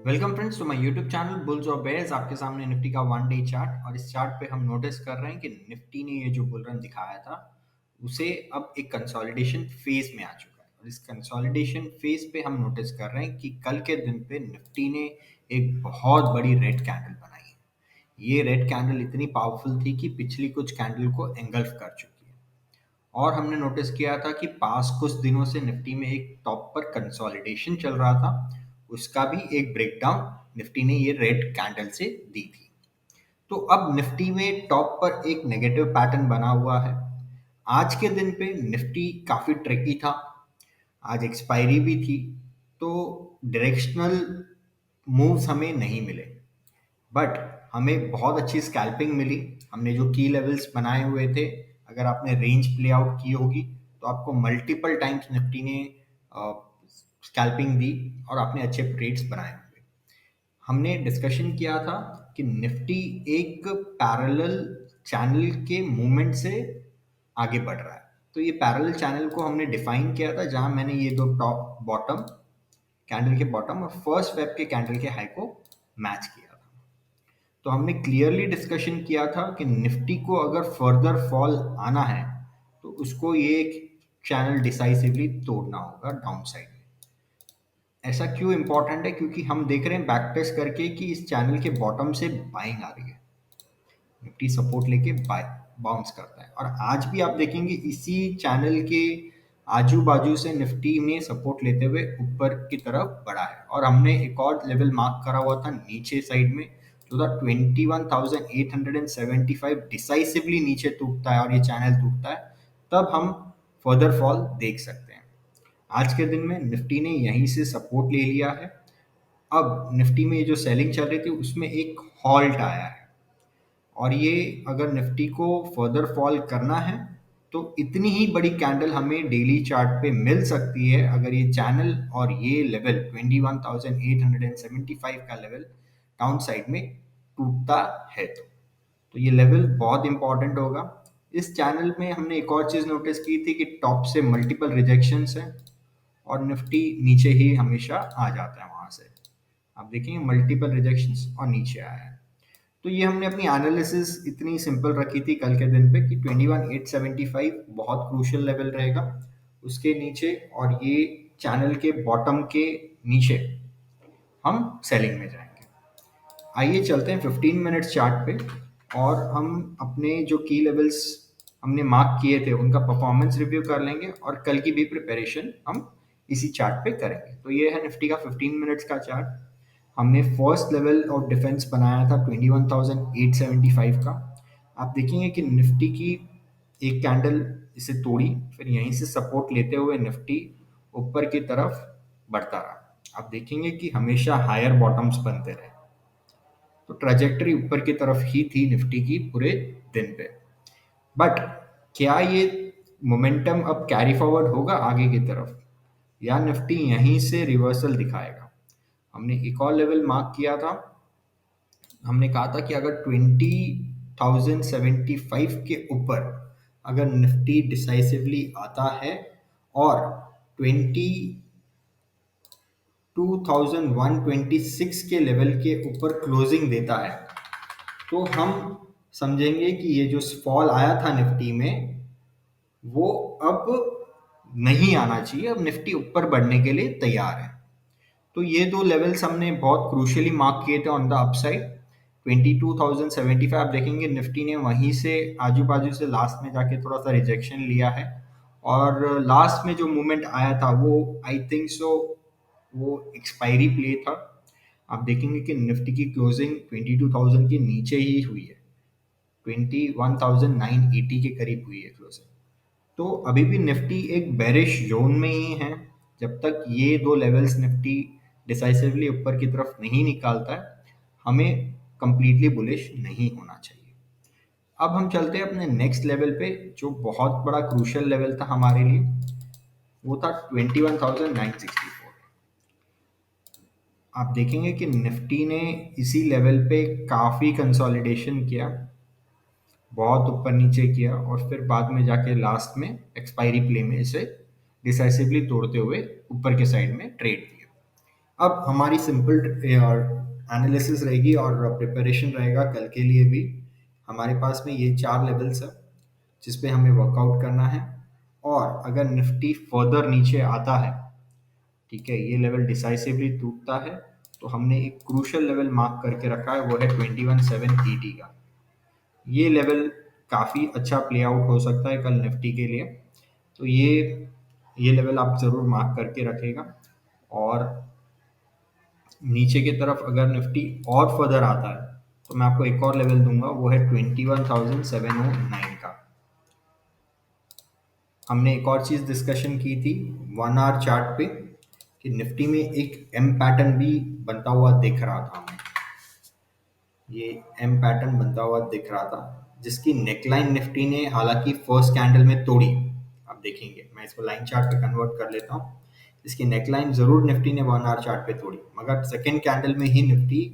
Welcome friends to my YouTube channel bulls और bears. आपके सामने निफ्टी का वन डे चार्ट और इस चार्ट पे हम नोटिस कर रहे हैं कि निफ्टी ने ये जो बुल रन दिखाया था उसे अब एक कंसोलिडेशन फेज में आ चुका है। और इस कंसोलिडेशन फेज पे हम नोटिस कर रहे हैं कि कल के दिन पे निफ्टी ने एक बहुत बड़ी रेड कैंडल बनाई है। ये रेड कैंडल इतनी पावरफुल थी कि पिछली कुछ कैंडल को एंगल्फ कर चुकी है। और हमने नोटिस किया था कि पास कुछ दिनों से निफ्टी में एक टॉप पर कंसोलिडेशन चल रहा था, उसका भी एक ब्रेकडाउन निफ्टी ने ये रेड कैंडल से दी थी। तो अब निफ्टी में टॉप पर एक नेगेटिव पैटर्न बना हुआ है। आज के दिन पे निफ्टी काफी ट्रिकी था, आज एक्सपायरी भी थी, तो डायरेक्शनल मूव्स हमें नहीं मिले, बट हमें बहुत अच्छी स्कैल्पिंग मिली। हमने जो की लेवल्स बनाए हुए थे, अगर आपने रेंज प्ले आउट की होगी तो आपको मल्टीपल टाइम्स निफ्टी ने स्कैल्पिंग दी और आपने अच्छे ट्रेड्स बनाए होंगे। हमने डिस्कशन किया था कि निफ्टी एक पैरेलल चैनल के मूवमेंट से आगे बढ़ रहा है। तो ये पैरेलल चैनल को हमने डिफाइन किया था, जहां मैंने ये दो टॉप बॉटम कैंडल के बॉटम और फर्स्ट वेब के कैंडल के हाई को मैच किया था। तो हमने क्लियरली डिस्कशन किया था कि निफ्टी को अगर फर्दर फॉल आना है तो उसको ये चैनल डिसाइसिवली तोड़ना होगा डाउन साइड में। ऐसा क्यों इंपॉर्टेंट है? क्योंकि हम देख रहे हैं बैक टेस्ट करके कि इस चैनल के बॉटम से बाइंग आ रही है, निफ्टी सपोर्ट लेके बाय बाउंस करता है। और आज भी आप देखेंगे इसी चैनल के आजू बाजू से निफ्टी ने सपोर्ट लेते हुए ऊपर की तरफ बढ़ा है। और हमने एक और लेवल मार्क करा हुआ था नीचे साइड में, जो था 21,875। डिसाइसिवली नीचे टूटता है और ये चैनल टूटता है, तब हम फर्दर फॉल देख सकते हैं। आज के दिन में निफ्टी ने यहीं से सपोर्ट ले लिया है। अब निफ्टी में जो सेलिंग चल रही थी उसमें एक हॉल्ट आया है, और ये अगर निफ्टी को फर्दर फॉल करना है तो इतनी ही बड़ी कैंडल हमें डेली चार्ट पे मिल सकती है, अगर ये चैनल और ये लेवल 21,875 का लेवल डाउन साइड में टूटता है तो ये लेवल बहुत इंपॉर्टेंट होगा। इस चैनल में हमने एक और चीज नोटिस की थी कि टॉप से मल्टीपल रिजेक्शंस हैं और निफ्टी नीचे ही हमेशा आ जाता है वहां से। आप देखेंगे मल्टीपल रिजेक्शंस और नीचे आया है। तो ये हमने अपनी एनालिसिस इतनी सिंपल रखी थी कल के दिन पे कि 21,875 बहुत क्रूशियल लेवल रहेगा, उसके नीचे और ये चैनल के बॉटम के नीचे हम सेलिंग में जाएंगे। आइए चलते हैं 15 मिनट्स चार्ट पे और हम अपने जो की लेवल्स हमने मार्क किए थे उनका परफॉर्मेंस रिव्यू कर लेंगे और कल की भी प्रिपरेशन हम इसी चार्ट पे करेंगे। तो ये है निफ्टी का 15 मिनट्स का चार्ट। हमने फर्स्ट लेवल ऑफ डिफेंस बनाया था 21,875 का। आप देखेंगे कि निफ्टी की एक कैंडल इसे तोड़ी, फिर यहीं से सपोर्ट लेते हुए निफ्टी ऊपर की तरफ बढ़ता रहा। आप देखेंगे कि हमेशा हायर बॉटम्स बनते रहे, तो ट्रेजेक्टरी ऊपर की तरफ ही थी निफ्टी की पूरे दिन पे। बट क्या ये मोमेंटम अब कैरी फॉरवर्ड होगा आगे की तरफ, या निफ्टी यहीं से रिवर्सल दिखाएगा? हमने एक और लेवल मार्क किया था। हमने कहा था कि अगर 20,075 के ऊपर अगर निफ्टी डिसाइसिवली आता है और 22,126 के लेवल के ऊपर क्लोजिंग देता है तो हम समझेंगे कि ये जो फॉल आया था निफ्टी में वो अब नहीं आना चाहिए, अब निफ्टी ऊपर बढ़ने के लिए तैयार है। तो ये दो लेवल्स हमने बहुत क्रूशियली मार्क किए थे ऑन द अपसाइड। 22,075 आप देखेंगे निफ्टी ने वहीं से आजू बाजू से लास्ट में जाके थोड़ा सा रिजेक्शन लिया है, और लास्ट में जो मूवमेंट आया था वो आई थिंक सो वो एक्सपायरी प्ले था। आप देखेंगे कि निफ्टी की क्लोजिंग 22,000 के नीचे ही हुई है, 21,980 के करीब हुई है क्लोजिंग। तो अभी भी निफ्टी एक बेरिश जोन में ही है। जब तक ये दो लेवल्स निफ्टी डिसाइसिवली ऊपर की तरफ नहीं निकालता है, हमें कंप्लीटली बुलिश नहीं होना चाहिए। अब हम चलते हैं अपने नेक्स्ट लेवल पे, जो बहुत बड़ा क्रूशियल लेवल था हमारे लिए, वो था 21,964। आप देखेंगे कि निफ्टी ने इसी लेवल पे काफ़ी कंसोलिडेशन किया, बहुत ऊपर नीचे किया और फिर बाद में जाके लास्ट में एक्सपायरी प्ले में इसे डिसाइसिवली तोड़ते हुए ऊपर के साइड में ट्रेड किया। अब हमारी सिंपल एनालिसिस रहेगी और प्रिपरेशन रहेगा कल के लिए भी। हमारे पास में ये 4 लेवल्स है जिस पे हमें वर्कआउट करना है। और अगर निफ्टी फर्दर नीचे आता है, ठीक है, ये लेवल डिसाइसिवली टूटता है, तो हमने एक क्रूशियल लेवल मार्क करके रखा है, वो है 21,780 का। ये लेवल काफ़ी अच्छा प्ले आउट हो सकता है कल निफ्टी के लिए। तो ये लेवल आप ज़रूर मार्क करके रखेगा। और नीचे की तरफ अगर निफ्टी और फर्दर आता है तो मैं आपको एक और लेवल दूंगा, वो है 21,709 का। हमने एक और चीज़ डिस्कशन की थी 1 आवर चार्ट पे कि निफ्टी में एक एम पैटर्न भी बनता हुआ दिख रहा था हमें। ये एम पैटर्न बनता हुआ दिख रहा था जिसकी नेकलाइन निफ्टी ने हालांकि फर्स्ट कैंडल में तोड़ी। आप देखेंगे, मैं इसको लाइन चार्ट पे कन्वर्ट कर लेता हूँ। इसकी नेकलाइन जरूर निफ्टी ने 1 आवर चार्ट पे तोड़ी, मगर सेकेंड कैंडल में ही निफ्टी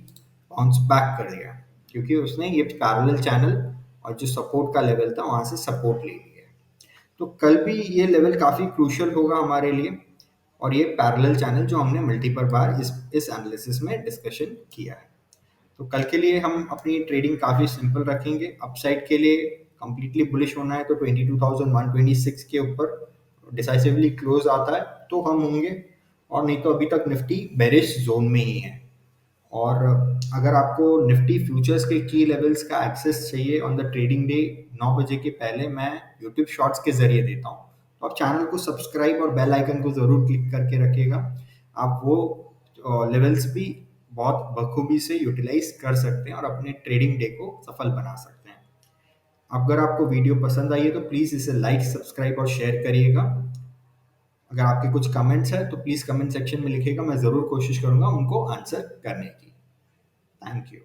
बाउंस बैक कर दिया क्योंकि उसने ये पैरेलल चैनल और जो सपोर्ट का लेवल था वहां से सपोर्ट ले लिया। तो कल भी ये लेवल काफी क्रूशियल होगा हमारे लिए। और ये पैरेलल चैनल जो हमने मल्टीपल बार इस एनालिसिस में डिस्कशन किया है। तो कल के लिए हम अपनी ट्रेडिंग काफ़ी सिंपल रखेंगे। अपसाइड के लिए कंप्लीटली बुलिश होना है तो 22,126 के ऊपर डिसाइसिवली क्लोज आता है तो हम होंगे, और नहीं तो अभी तक निफ्टी बेरिश जोन में ही है। और अगर आपको निफ्टी फ्यूचर्स के की लेवल्स का एक्सेस चाहिए ऑन द ट्रेडिंग डे 9 बजे के पहले, मैं यूट्यूब शॉर्ट्स के जरिए देता हूँ। तो आप चैनल को सब्सक्राइब और बेल आइकन को ज़रूर क्लिक करके रखिएगा। आप वो लेवल्स भी बहुत बखूबी से यूटिलाइज कर सकते हैं और अपने ट्रेडिंग डे को सफल बना सकते हैं। अगर आपको वीडियो पसंद आई है तो प्लीज़ इसे लाइक, सब्सक्राइब और शेयर करिएगा। अगर आपके कुछ कमेंट्स हैं तो प्लीज़ कमेंट सेक्शन में लिखिएगा, मैं ज़रूर कोशिश करूंगा उनको आंसर करने की। Thank you.